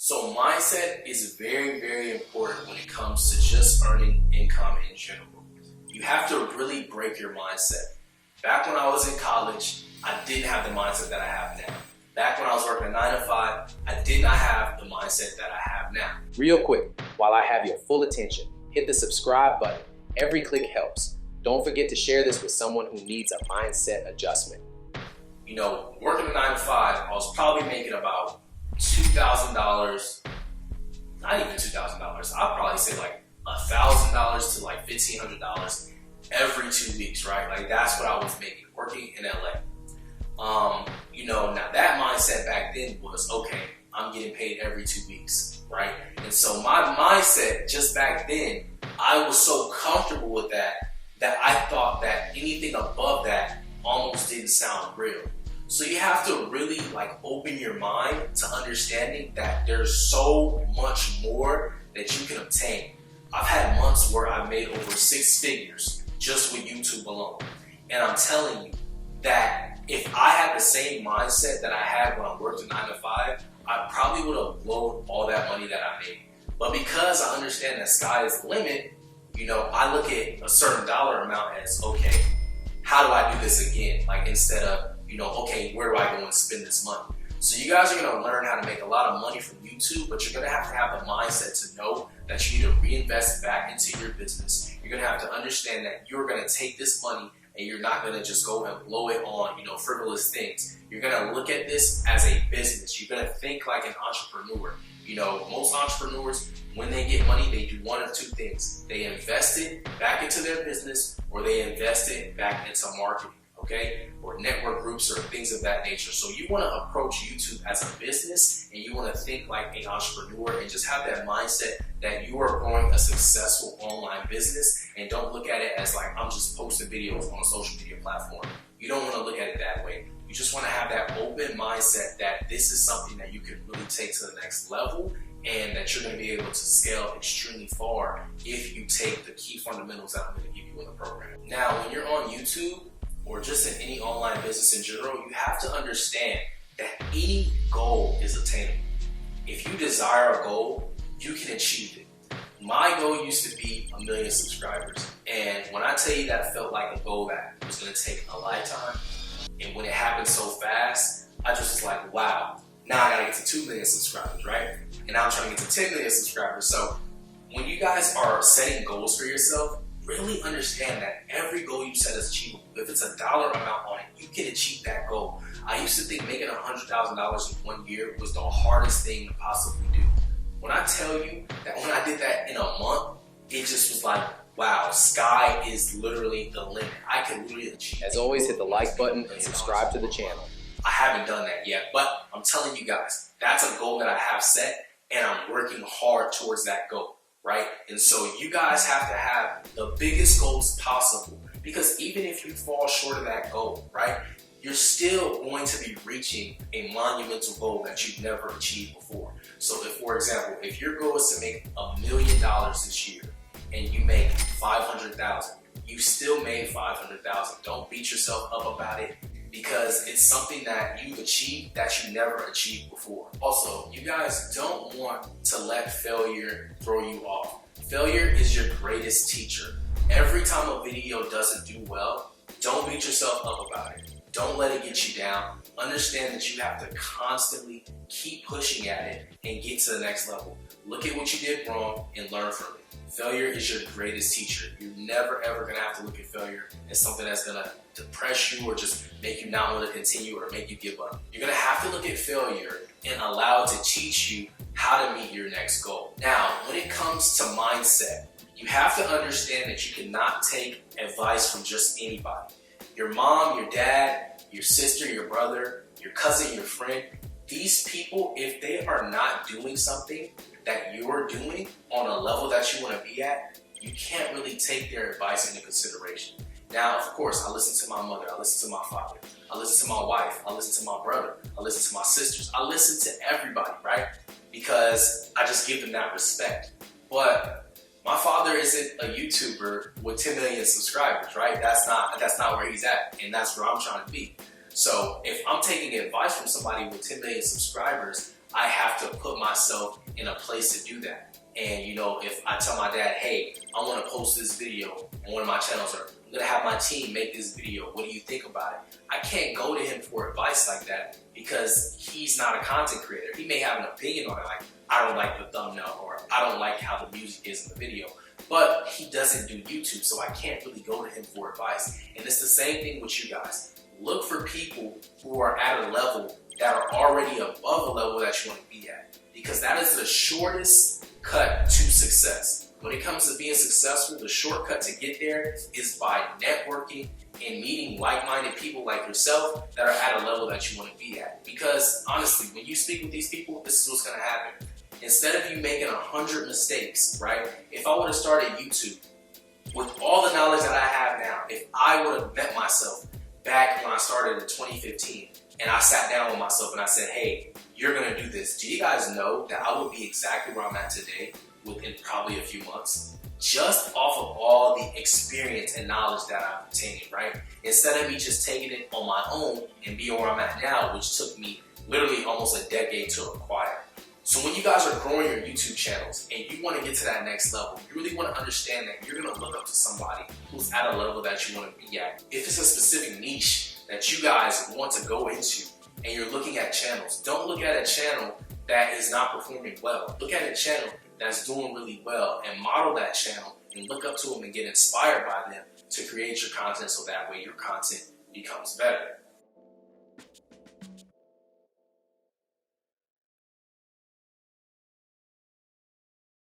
So mindset is very, very important when it comes to just earning income in general. You have to really break your mindset. Back when I was in college, I didn't have the mindset that I have now. Back when I was working a 9 to 5, I did not have the mindset that I have now. Real quick, while I have your full attention, hit the subscribe button. Every click helps. Don't forget to share this with someone who needs a mindset adjustment. You know, working a 9 to 5, I was probably making about $2,000, not even $2,000. I'd probably say like $1,000 to like $1,500 every 2 weeks, right? Like that's what I was making working in LA. You know, now that mindset back then was, okay, I'm getting paid every 2 weeks, right? And so my mindset just back then, I was so comfortable with that I thought that anything above that almost didn't sound real. So you have to really like open your mind to understanding that there's so much more that you can obtain. I've had months where I made over 6 figures just with YouTube alone. And I'm telling you that if I had the same mindset that I had when I worked a 9 to 5, I probably would have blown all that money that I made. But because I understand that sky is the limit, you know, I look at a certain dollar amount as, okay, how do I do this again? Like instead of, you know, okay, where do I go and spend this money? So you guys are gonna learn how to make a lot of money from YouTube, but you're gonna have to have the mindset to know that you need to reinvest back into your business. You're gonna have to understand that you're gonna take this money and you're not gonna just go and blow it on, you know, frivolous things. You're gonna look at this as a business. You're gonna think like an entrepreneur. You know, most entrepreneurs, when they get money, they do one of two things. They invest it back into their business, or they invest it back into marketing, okay? Or network groups or things of that nature. So you wanna approach YouTube as a business, and you wanna think like an entrepreneur and just have that mindset that you are growing a successful online business, and don't look at it as like, I'm just posting videos on a social media platform. You don't wanna look at it that way. You just wanna have that open mindset that this is something that you can really take to the next level, and that you're gonna be able to scale extremely far if you take the key fundamentals that I'm gonna give you in the program. Now, when you're on YouTube, or just in any online business in general, you have to understand that any goal is attainable. If you desire a goal, you can achieve it. My goal used to be 1 million subscribers. And when I tell you that felt like a goal that was gonna take a lifetime, and when it happened so fast, I just was like, wow, now I gotta get to 2 million subscribers, right? And now I'm trying to get to 10 million subscribers. So when you guys are setting goals for yourself, really understand that every goal you set is achievable. If it's a dollar amount on it, you can achieve that goal. I used to think making $100,000 in 1 year was the hardest thing to possibly do. When I tell you that when I did that in a month, it just was like, wow, sky is literally the limit. I can literally achieve it. As always, hit the like button and subscribe to the channel. I haven't done that yet, but I'm telling you guys, that's a goal that I have set, and I'm working hard towards that goal, right? And so you guys have to have the biggest goals possible, because even if you fall short of that goal, right, you're still going to be reaching a monumental goal that you've never achieved before. So if, for example, if your goal is to make $1 million this year and you make 500,000, you still made 500,000. Don't beat yourself up about it, because it's something that you've achieved that you never achieved before. Also, you guys don't want to let failure throw you off. Failure is your greatest teacher. Every time a video doesn't do well, don't beat yourself up about it. Don't let it get you down. Understand that you have to constantly keep pushing at it and get to the next level. Look at what you did wrong and learn from it. Failure is your greatest teacher. You're never ever gonna have to look at failure as something that's gonna depress you or just make you not want to continue or make you give up. You're gonna have to look at failure and allow it to teach you how to meet your next goal. Now, when it comes to mindset, you have to understand that you cannot take advice from just anybody. Your mom, your dad, your sister, your brother, your cousin, your friend, these people, if they are not doing something that you're doing on a level that you want to be at, you can't really take their advice into consideration. Now, of course, I listen to my mother, I listen to my father, I listen to my wife, I listen to my brother, I listen to my sisters, I listen to everybody, right? Because I just give them that respect. But my father isn't a YouTuber with 10 million subscribers, right? That's not where he's at, and that's where I'm trying to be. So if I'm taking advice from somebody with 10 million subscribers, I have to put myself in a place to do that. And you know, if I tell my dad, hey, I want to post this video on one of my channels, or I'm gonna have my team make this video, what do you think about it? I can't go to him for advice like that because he's not a content creator. He may have an opinion on it, like, I don't like the thumbnail, or I don't like how the music is in the video, but he doesn't do YouTube, so I can't really go to him for advice. And it's the same thing with you guys. Look for people who are at a level that are already above a level that you want to be at, because that is the shortest cut to success. When it comes to being successful, the shortcut to get there is by networking and meeting like-minded people like yourself that are at a level that you want to be at. Because honestly, when you speak with these people, this is what's going to happen. Instead of you making 100 mistakes, right? If I would have started YouTube with all the knowledge that I have now, if I would have met myself back when I started in 2015, and I sat down with myself and I said, hey, you're gonna do this, do you guys know that I would be exactly where I'm at today within probably a few months? Just off of all the experience and knowledge that I've obtained, right? Instead of me just taking it on my own and being where I'm at now, which took me literally almost a decade to acquire. So when you guys are growing your YouTube channels and you want to get to that next level, you really want to understand that you're going to look up to somebody who's at a level that you want to be at. If it's a specific niche that you guys want to go into and you're looking at channels, don't look at a channel that is not performing well. Look at a channel that's doing really well and model that channel and look up to them and get inspired by them to create your content so that way your content becomes better.